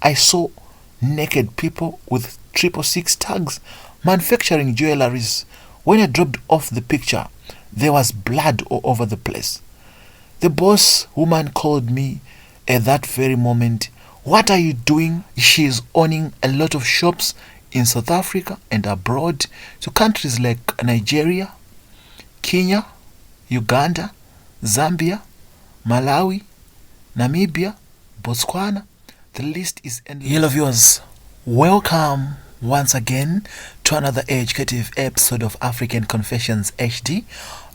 I saw naked people with 666 tags manufacturing jewelleries. When I dropped off the picture, there was blood all over the place. The boss woman called me at that very moment. What are you doing? She is owning a lot of shops in South Africa and abroad to countries like Nigeria, Kenya, Uganda, Zambia, Malawi, Namibia, Botswana. The list is endless. Hello viewers, welcome once again to another educative episode of African Confessions HD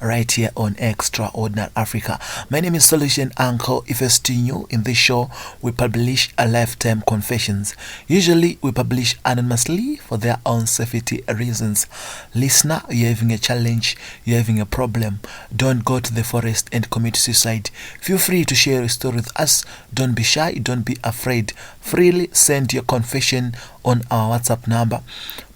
right here on Extraordinary Africa. My name is Solution Uncle. If you're still new in this show, we publish a lifetime confessions. Usually we publish anonymously for their own safety reasons. Listener, you're having a challenge, you're having a problem, don't go to the forest and commit suicide. Feel free to share your story with us. Don't be shy, don't be afraid. Freely send your confession on our WhatsApp number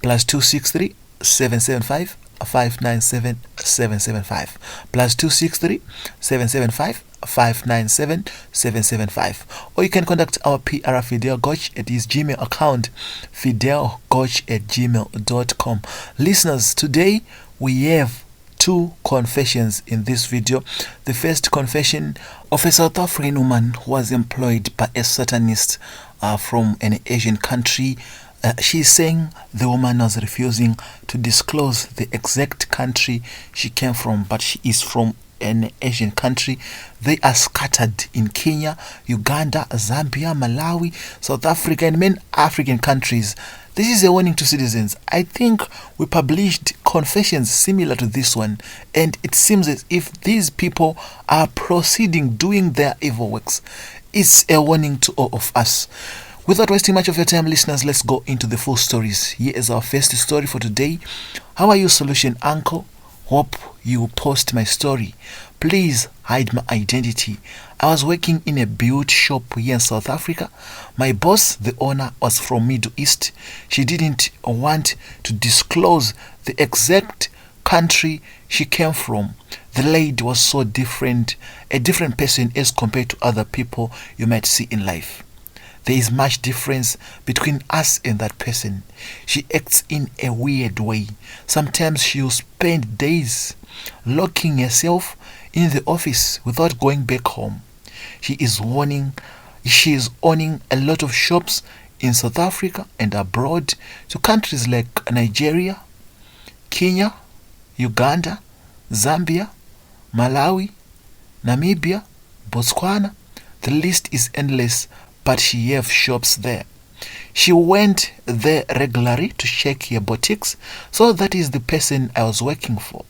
+263 775 597 775 +263 775 597 775, or you can contact our PR Fidel Goch at his Gmail account fidelgoch@gmail.com. Listeners, today we have two confessions in this video. The first confession of a South African woman who was employed by a Satanist from an Asian country. She's saying the woman was refusing to disclose the exact country she came from, but she is from an Asian country. They are scattered in Kenya, Uganda, Zambia, Malawi, South Africa, and many African countries. This is a warning to citizens. I think we published confessions similar to this one, and it seems as if these people are proceeding doing their evil works. It's a warning to all of us. Without wasting much of your time, listeners, let's go into the full stories. Here is our first story for today. How are you, Solution Uncle? Hope you post my story. Please hide my identity. I was working in a beauty shop here in South Africa. My boss, the owner, was from Middle East. She didn't want to disclose the exact country she came from. The lady was so different, a different person as compared to other people you might see in life. There is much difference between us and that person. She acts in a weird way. Sometimes she'll spend days locking herself in the office without going back home. She is owning a lot of shops in South Africa and abroad to countries like Nigeria, Kenya, Uganda, Zambia, Malawi, Namibia, Botswana. The list is endless, but she have shops there. She went there regularly to check her boutiques, so that is the person I was working for.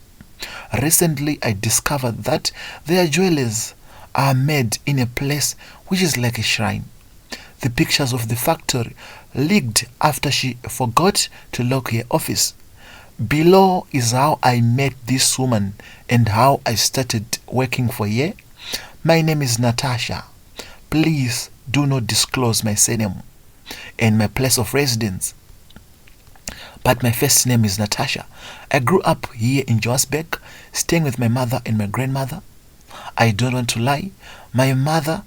Recently, I discovered that their jewelries are made in a place which is like a shrine. The pictures of the factory leaked after she forgot to lock her office. Below is how I met this woman and how I started working for her. My name is Natasha. Please do not disclose my surname and my place of residence, but my first name is Natasha. I grew up here in Johannesburg, staying with my mother and my grandmother. I don't want to lie. My mother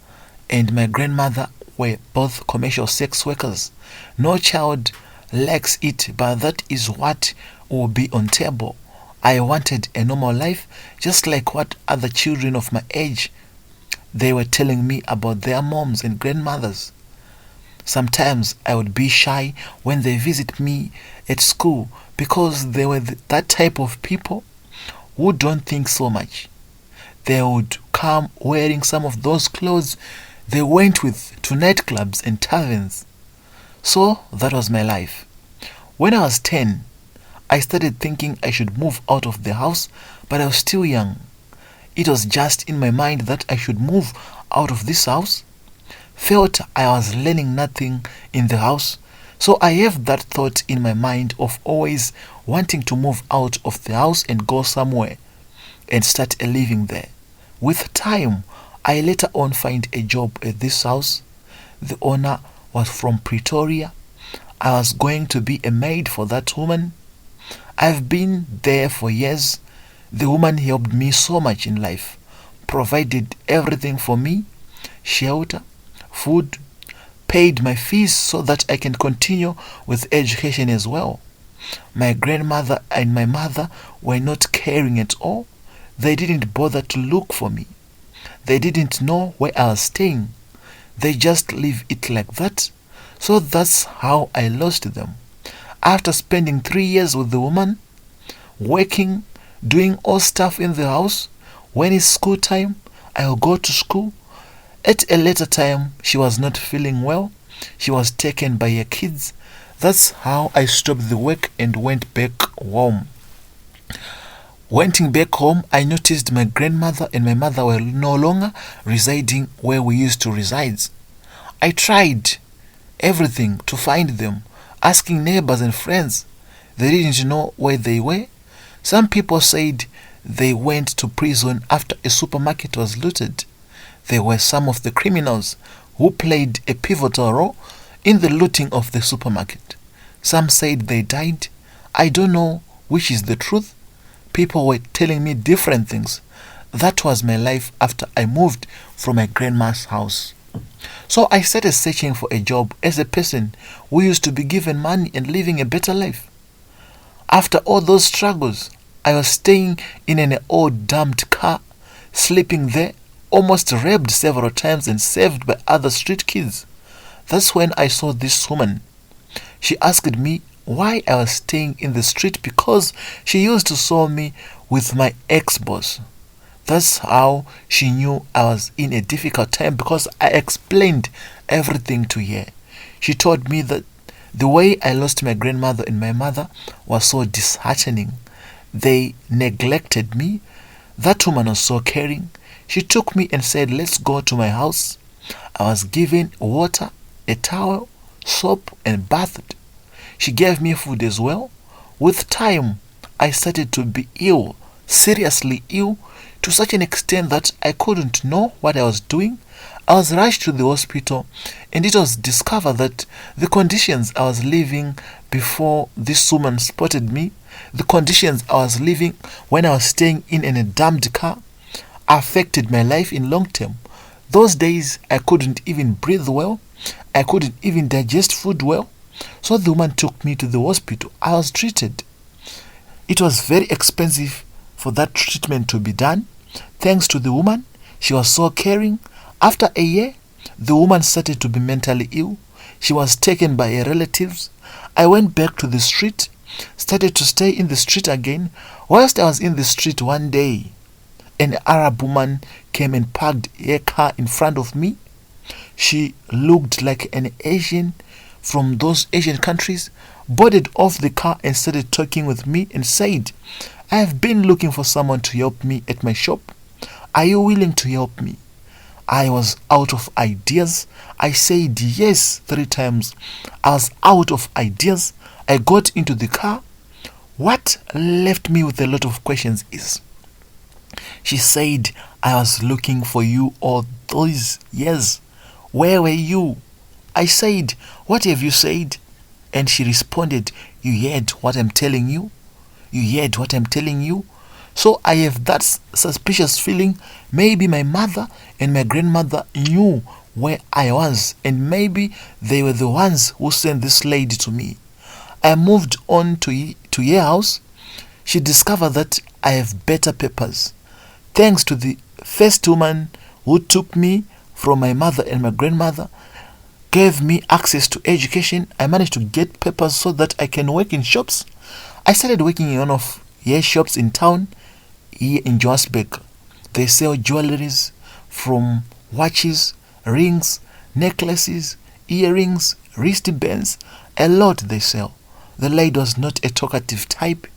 and my grandmother were both commercial sex workers. No child likes it, but that is what will be on table. I wanted a normal life, just like what other children of my age. They were telling me about their moms and grandmothers. Sometimes I would be shy when they visit me at school because they were that type of people who don't think so much. They would come wearing some of those clothes they went with to nightclubs and taverns. So that was my life. When I was 10, I started thinking I should move out of the house, but I was still young. It was just in my mind that I should move out of this house. Felt I was learning nothing in the house, so I have that thought in my mind of always wanting to move out of the house and go somewhere and start living there. With time, I later on find a job at this house. The owner was from Pretoria. I was going to be a maid for that woman. I've been there for years. The woman helped me so much in life, provided everything for me, shelter, food, paid my fees so that I can continue with education as well. My grandmother and my mother were not caring at all. They didn't bother to look for me. They didn't know where I was staying. They just leave it like that. So that's how I lost them. After spending 3 years with the woman, working, doing all stuff in the house, when it's school time, I'll go to school. At a later time, she was not feeling well. She was taken by her kids. That's how I stopped the work and went back home. Went back home, I noticed my grandmother and my mother were no longer residing where we used to reside. I tried everything to find them, asking neighbors and friends. They didn't know where they were. Some people said they went to prison after a supermarket was looted. They were some of the criminals who played a pivotal role in the looting of the supermarket. Some said they died. I don't know which is the truth. People were telling me different things. That was my life after I moved from my grandma's house. So I started searching for a job as a person who used to be given money and living a better life. After all those struggles, I was staying in an old damned car, sleeping there, almost raped several times and saved by other street kids. That's when I saw this woman. She asked me why I was staying in the street because she used to saw me with my ex-boss. That's how she knew I was in a difficult time because I explained everything to her. She told me that the way I lost my grandmother and my mother was so disheartening. They neglected me. That woman was so caring. She took me and said, "Let's go to my house." I was given water, a towel, soap, and bathed. She gave me food as well. With time, I started to be ill, seriously ill, to such an extent that I couldn't know what I was doing. I was rushed to the hospital, and it was discovered that the conditions I was living before this woman spotted me, the conditions I was living when I was staying in a damned car, affected my life in long term. Those days, I couldn't even breathe well. I couldn't even digest food well. So the woman took me to the hospital. I was treated. It was very expensive for that treatment to be done. Thanks to the woman, she was so caring. After a year, the woman started to be mentally ill. She was taken by her relatives. I went back to the street, started to stay in the street again. Whilst I was in the street one day, an Arab woman came and parked her car in front of me. She looked like an Asian from those Asian countries, boarded off the car and started talking with me and said, "I have been looking for someone to help me at my shop. Are you willing to help me?" I was out of ideas. I said yes 3 times. I was out of ideas. I got into the car. What left me with a lot of questions is, she said, "I was looking for you all those years. Where were you?" I said, "What have you said?" And she responded, "You heard what I'm telling you? You heard what I'm telling you?" So I have that suspicious feeling maybe my mother and my grandmother knew where I was, and maybe they were the ones who sent this lady to me. I moved on to her house. She discovered that I have better papers. Thanks to the first woman who took me from my mother and my grandmother, gave me access to education, I managed to get papers so that I can work in shops. I started working in one of her shops in town, here in Johannesburg. They sell jewelleries, from watches, rings, necklaces, earrings, wristbands, a lot they sell. The lady was not a talkative type,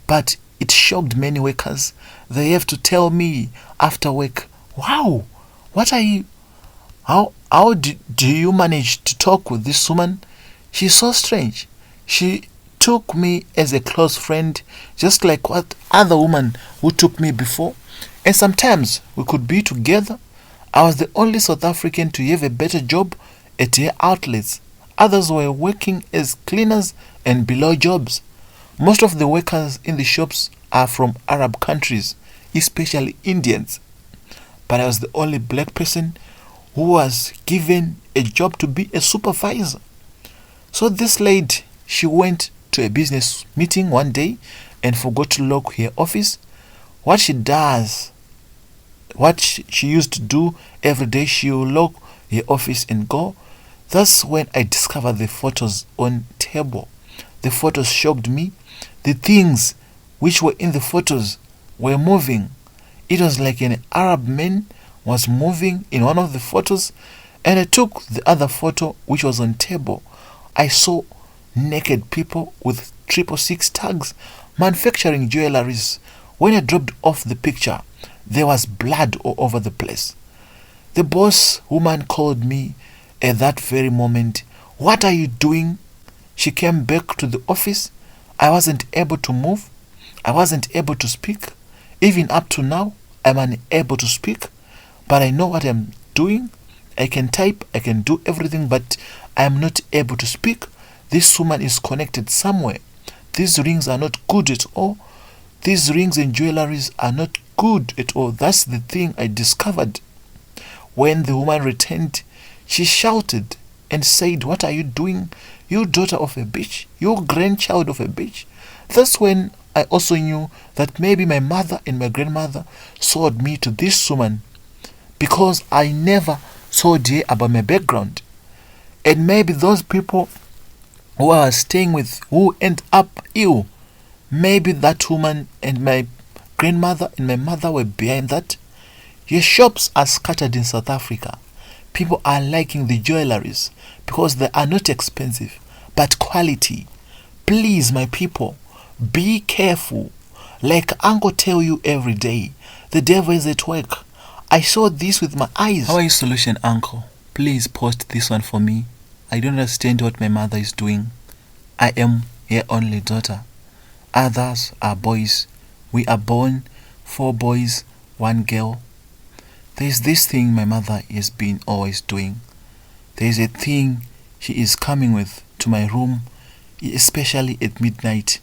but it shocked many workers. They have to tell me after work, "Wow, what are you? How do you manage to talk with this woman? She's so strange. She took me as a close friend, just like what other woman who took me before. And sometimes we could be together. I was the only South African to have a better job at her outlets. Others were working as cleaners and below jobs. Most of the workers in the shops are from Arab countries, especially Indians. But I was the only black person who was given a job to be a supervisor. So this lady, she went to a business meeting one day and forgot to lock her office. What she does, what she used to do every day, she will lock her office and go. That's when I discovered the photos on table. The photos shocked me. The things which were in the photos were moving. It was like an Arab man was moving in one of the photos, and I took the other photo which was on table. I saw naked people with 666 tags manufacturing jewelleries. When I dropped off the picture, there was blood all over the place. The boss woman called me at that very moment. What are you doing? She came back to the office. I wasn't able to move. I wasn't able to speak. Even up to now, I'm unable to speak. But I know what I'm doing. I can type, I can do everything, but I'm not able to speak. This woman is connected somewhere. These rings are not good at all. These rings and jewelleries are not good at all. That's the thing I discovered. When the woman returned, she shouted and said, what are you doing? You daughter of a bitch. You grandchild of a bitch. That's when I also knew that maybe my mother and my grandmother sold me to this woman, because I never told her about my background. And maybe those people who I was staying with who end up ill, maybe that woman and my grandmother and my mother were behind that. Your shops are scattered in South Africa. People are liking the jewelleries because they are not expensive, but quality. Please, my people, be careful. Like Uncle tell you every day, the devil is at work. I saw this with my eyes. How are you, Solution Uncle? Please post this one for me. I don't understand what my mother is doing. I am her only daughter. Others are boys. We are born 4 boys, 1 girl. There is this thing my mother has been always doing. There is a thing she is coming with to my room, especially at midnight.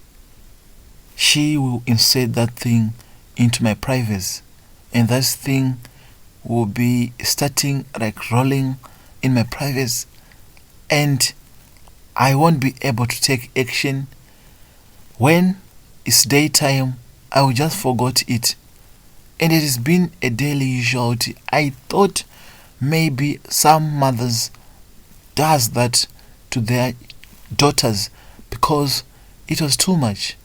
She will insert that thing into my privacy, and that thing will be starting like rolling in my privacy, and I won't be able to take action. When it's daytime, I will just forget it, and it has been a daily usuality. I thought maybe some mothers does that to their daughters because it was too much.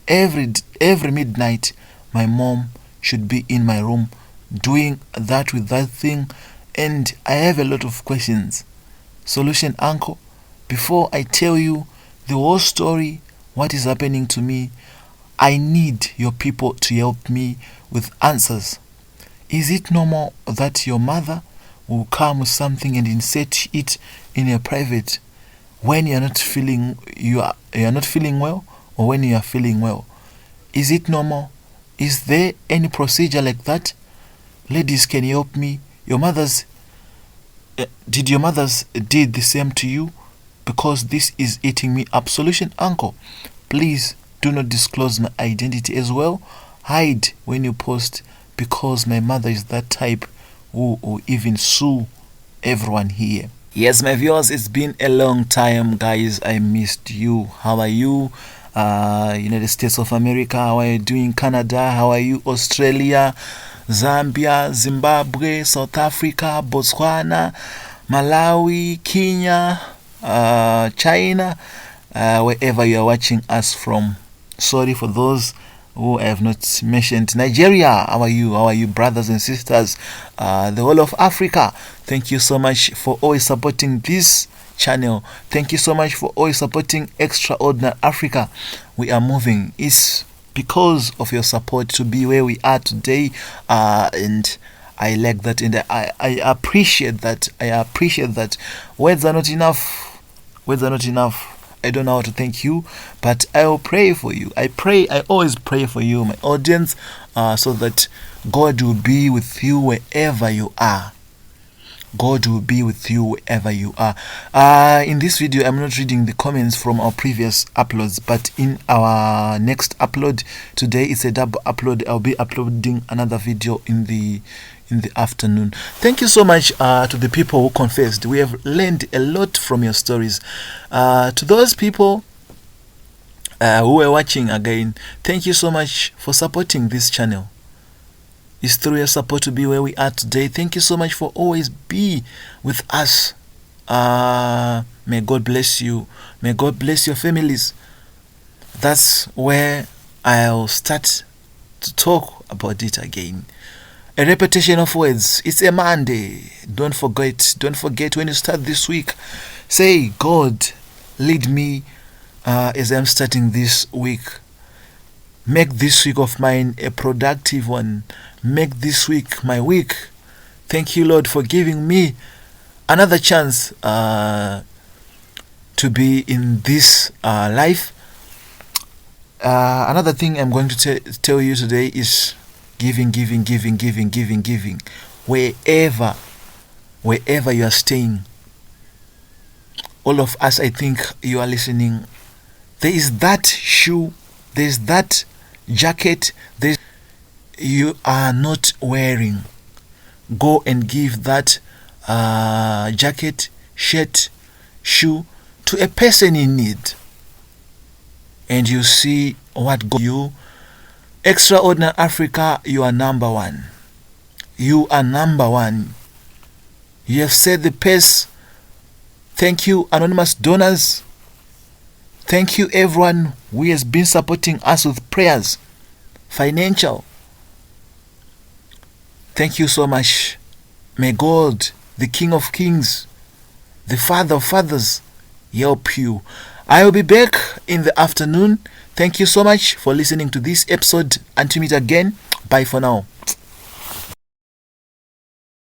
Every midnight, my mom should be in my room doing that with that thing, and I have a lot of questions. Solution Uncle, before I tell you the whole story, what is happening to me, I need your people to help me with answers. Is it normal that your mother will come with something and insert it in your private when you are not feeling well, or when you are feeling well? Is it normal? Is there any procedure like that? Ladies, can you help me? Did your mothers did the same to you? Because this is eating me up. Solution Uncle, please do not disclose my identity as well. Hide when you post, because my mother is that type who will even sue everyone here. Yes, my viewers, it's been a long time, guys. I missed you. How are you? United States of America, how are you doing? Canada, how are you? Australia, Zambia, Zimbabwe, South Africa, Botswana, Malawi, Kenya, China, wherever you are watching us from. Sorry for those who I have not mentioned. Nigeria, how are you? How are you, brothers and sisters? The whole of Africa, thank you so much for always supporting this channel. Thank you so much for always supporting Extraordinary Africa. We are moving. It's because of your support to be where we are today, and I like that, and I appreciate that. Words are not enough. I don't know how to thank you, but I will pray for you. I always pray for you, my audience, so that God will be with you wherever you are. God will be with you wherever you are. In this video, I'm not reading the comments from our previous uploads, but in our next upload today, it's a double upload. I'll be uploading another video in in the afternoon. Thank you so much to the people who confessed. We have learned a lot from your stories. To those people who were watching again, thank you so much for supporting this channel. It's through your support to be where we are today. Thank you so much for always be with us. May God bless you. May God bless your families. That's where I'll start to talk about it again. A repetition of words. It's a Monday. Don't forget when you start this week, say, God, lead me as I'm starting this week. Make this week of mine a productive one. Make this week my week. Thank you, Lord, for giving me another chance to be in this life. Another thing I'm going to tell you today is giving. Wherever you are staying, all of us, I think you are listening. There is that shoe, there's that jacket, you are not wearing. Go and give that jacket, shirt, shoe to a person in need, and you see what God you. Extraordinary Africa, you are number one. You are number one. You have set the pace. Thank you, anonymous donors. Thank you, everyone who has been supporting us with prayers, financial. Thank you so much. May God, the King of Kings, the Father of Fathers, help you. I will be back in the afternoon. Thank you so much for listening to this episode. Until we meet again, bye for now.